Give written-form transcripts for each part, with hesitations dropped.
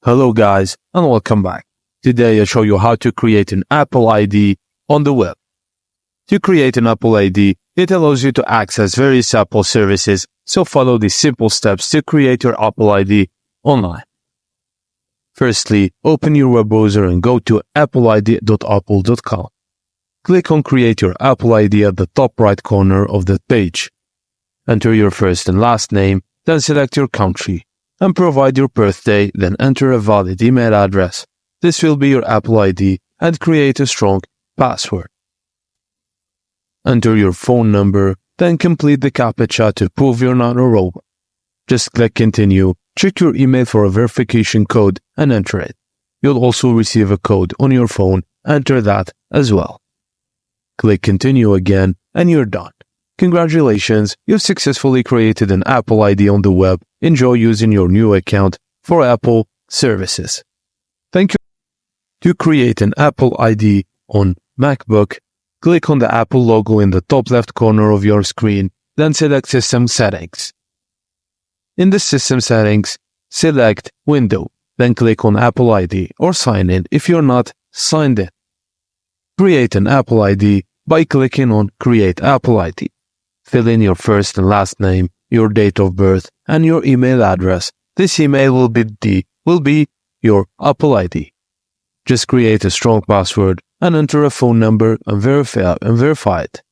Hello guys and welcome back. Today I show you how to create an Apple ID on the web. To create an Apple ID, it allows you to access various Apple services, so follow these simple steps to create your Apple ID online. Firstly, open your web browser and go to appleid.apple.com. Click on Create your Apple ID at the top right corner of the page. Enter your first and last name, then select your country, and provide your birthday, then enter a valid email address. This will be your Apple ID and create a strong password. Enter your phone number, then complete the CAPTCHA to prove you're not a robot. Just click Continue, check your email for a verification code and enter it. You'll also receive a code on your phone, enter that as well. Click Continue again and you're done. Congratulations, you've successfully created an Apple ID on the web. Enjoy using your new account for Apple services. Thank you. To create an Apple ID on MacBook, click on the Apple logo in the top left corner of your screen, then select System Settings. In the System Settings, select Window, then click on Apple ID or Sign In if you're not signed in. Create an Apple ID by clicking on Create Apple ID. Fill in your first and last name, your date of birth, and your email address. This email will be your Apple ID. Just create a strong password and enter a phone number and verify it.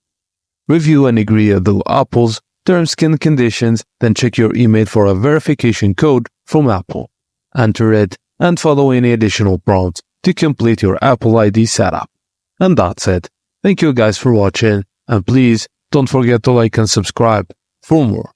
Review and agree to Apple's terms and conditions, then check your email for a verification code from Apple. Enter it and follow any additional prompts to complete your Apple ID setup. And that's it. Thank you guys for watching, and please don't forget to like and subscribe for more.